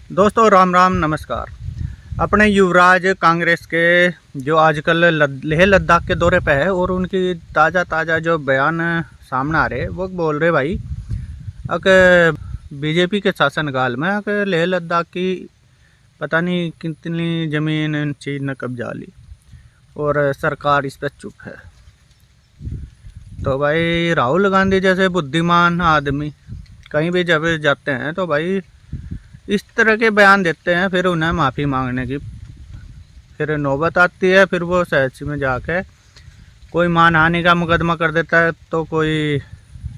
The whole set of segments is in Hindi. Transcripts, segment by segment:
दोस्तों राम राम नमस्कार। अपने युवराज कांग्रेस के जो आजकल लेह लद्दाख के दौरे पे है और उनकी ताज़ा जो बयान सामने आ रहे वो बोल रहे भाई अगर बीजेपी के शासनकाल में अगर लेह लद्दाख की पता नहीं कितनी ज़मीन चीन ने कब्जा ली और सरकार इस पर चुप है। तो भाई राहुल गांधी जैसे बुद्धिमान आदमी कहीं भी जब जाते हैं तो भाई इस तरह के बयान देते हैं, फिर उन्हें माफ़ी मांगने की फिर नौबत आती है। फिर वो सहज में जाके कोई मानहानि का मुकदमा कर देता है, तो कोई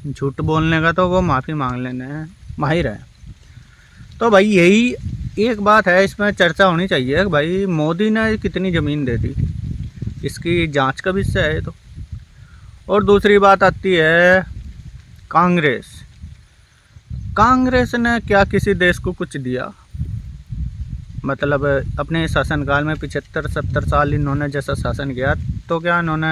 झूठ बोलने का तो वो माफ़ी मांग लेने माहिर है। तो भाई यही एक बात है, इसमें चर्चा होनी चाहिए कि भाई मोदी ने कितनी ज़मीन दे दी, इसकी जांच का विषय है तो। और दूसरी बात आती है कांग्रेस ने क्या किसी देश को कुछ दिया? मतलब अपने शासनकाल में 75-70 साल इन्होंने जैसा शासन किया, तो क्या इन्होंने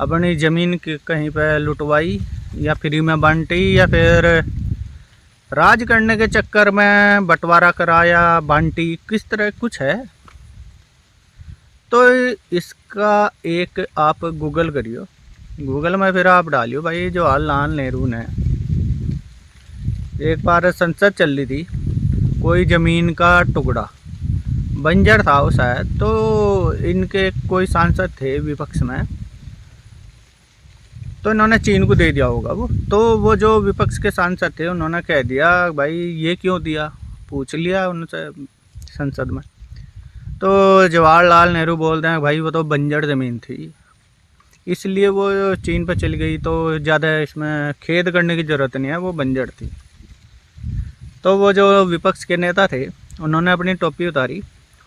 अपनी ज़मीन कहीं पे लुटवाई या फ्री में बांटी या फिर राज करने के चक्कर में बंटवारा कराया बांटी, किस तरह कुछ है? तो इसका एक आप गूगल करियो, गूगल में फिर आप डालियो भाई जवाहरलाल नेहरू ने एक बार संसद चल रही थी, कोई ज़मीन का टुकड़ा बंजर था वो शायद, तो इनके कोई सांसद थे विपक्ष में, तो इन्होंने चीन को दे दिया होगा वो जो विपक्ष के सांसद थे उन्होंने कह दिया भाई ये क्यों दिया, पूछ लिया उनसे संसद में। तो जवाहरलाल नेहरू बोलते हैं भाई वो तो बंजर ज़मीन थी इसलिए वो चीन पर चली गई, तो ज़्यादा इसमें खेद करने की ज़रूरत नहीं है, वो बंजर थी। तो वो जो विपक्ष के नेता थे उन्होंने अपनी टोपी उतारी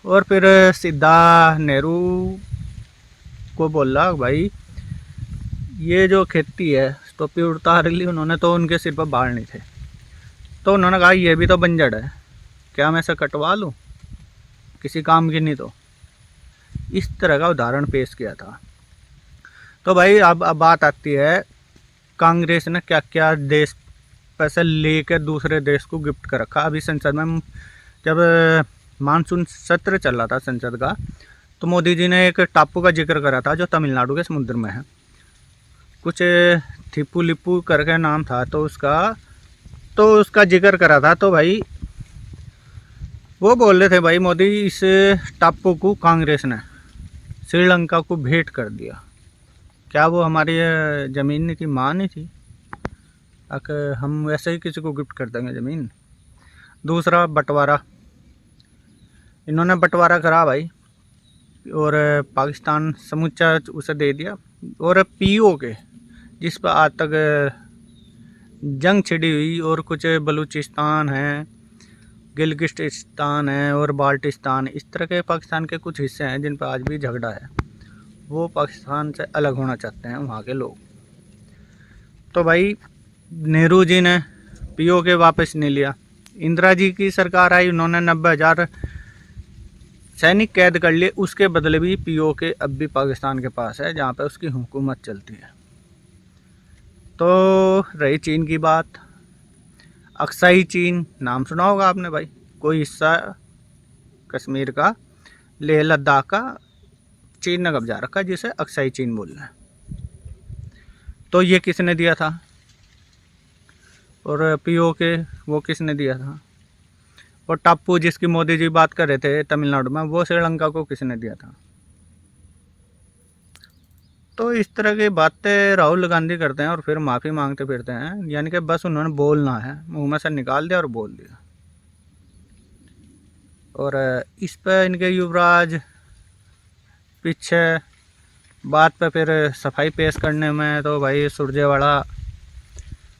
और फिर सीधा नेहरू को बोला भाई ये जो खेती है, टोपी उतार ली उन्होंने तो उनके सिर पर बाल नहीं थे, तो उन्होंने कहा ये भी तो बंजर है, क्या मैं इसे कटवा लूँ, किसी काम की नहीं। तो इस तरह का उदाहरण पेश किया था। तो भाई अब बात आती है कांग्रेस ने क्या क्या देश पैसे लेकर दूसरे देश को गिफ्ट कर रखा। अभी संसद में जब मानसून सत्र चल रहा था संसद का, तो मोदी जी ने एक टापू का जिक्र करा था जो तमिलनाडु के समुद्र में है, कुछ थिप्पू लिप्पू करके नाम था, तो उसका जिक्र करा था। तो भाई वो बोल रहे थे भाई मोदी इस टापू को कांग्रेस ने श्रीलंका को भेंट कर दिया, क्या वो हमारी ज़मीन की माँ नहीं थी? अगर हम वैसे ही किसी को गिफ्ट कर देंगे ज़मीन। दूसरा बंटवारा, इन्होंने बंटवारा करा भाई और पाकिस्तान समूचा उसे दे दिया। और पीओके जिस पर आज तक जंग छिड़ी हुई, और कुछ बलूचिस्तान है, गिलगिस्तान है और बाल्टिस्तान, इस तरह के पाकिस्तान के कुछ हिस्से हैं जिन पर आज भी झगड़ा है, वो पाकिस्तान से अलग होना चाहते हैं वहाँ के लोग। तो भाई नेहरू जी ने पीओके वापस नहीं लिया। इंदिरा जी की सरकार आई, उन्होंने 90,000 सैनिक कैद कर लिए, उसके बदले भी पीओके अब भी पाकिस्तान के पास है जहाँ पे उसकी हुकूमत चलती है। तो रही चीन की बात, अक्साई चीन नाम सुना होगा आपने भाई, कोई हिस्सा कश्मीर का, लेह लद्दाख का चीन ने कब्जा रखा जिसे अक्साई चीन बोल रहे हैं। तो ये किसने दिया था? और पीओके वो किसने दिया था? और टापू जिसकी मोदी जी बात कर रहे थे तमिलनाडु में, वो श्रीलंका को किसने दिया था? तो इस तरह की बातें राहुल गांधी करते हैं और फिर माफ़ी मांगते फिरते हैं, यानी कि बस उन्होंने बोलना है, मुंह में से निकाल दिया और बोल दिया। और इस पर इनके युवराज पीछे बात पे फिर सफाई पेश करने में तो भाई सुरजेवाला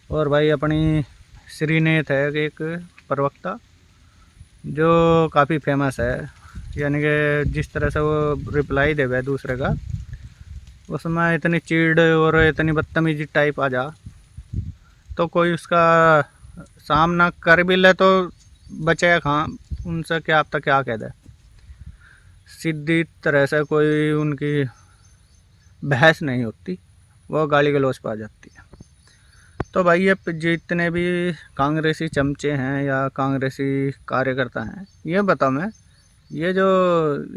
और भाई अपनी श्रीनेत है एक प्रवक्ता जो काफ़ी फेमस है, यानी कि जिस तरह से वो रिप्लाई देवे दूसरे का, उसमें इतनी चिढ़ और इतनी बदतमीजी टाइप आ जा, तो कोई उसका सामना कर भी ले तो बचे कहाँ उनसे, क्या अब तक क्या कह दे, सीधी तरह से कोई उनकी बहस नहीं होती, वो गाली गलौज पर आ जाती है। तो भाई ये जितने भी कांग्रेसी चमचे हैं या कांग्रेसी कार्यकर्ता हैं, ये बताओ मैं, ये जो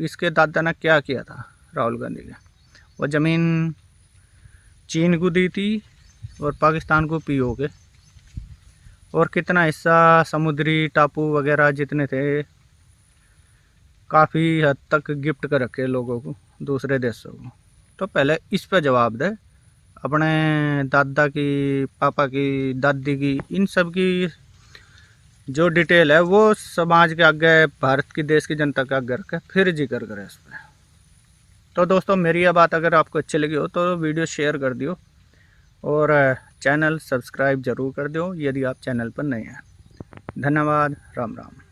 इसके दादा ने क्या किया था राहुल गांधी के, वो ज़मीन चीन को दी थी और पाकिस्तान को पीओ के, और कितना हिस्सा समुद्री टापू वगैरह जितने थे काफ़ी हद तक गिफ्ट कर रखे लोगों को, दूसरे देशों को। तो पहले इस पे जवाब दे, अपने दादा की, पापा की, दादी की, इन सब की जो डिटेल है वो समाज के आगे, भारत की, देश की जनता के आगे रखे, फिर जिक्र करे इस पर। तो दोस्तों मेरी यह बात अगर आपको अच्छी लगी हो तो वीडियो शेयर कर दियो और चैनल सब्सक्राइब ज़रूर कर दो यदि आप चैनल पर नए हैं। धन्यवाद। राम राम।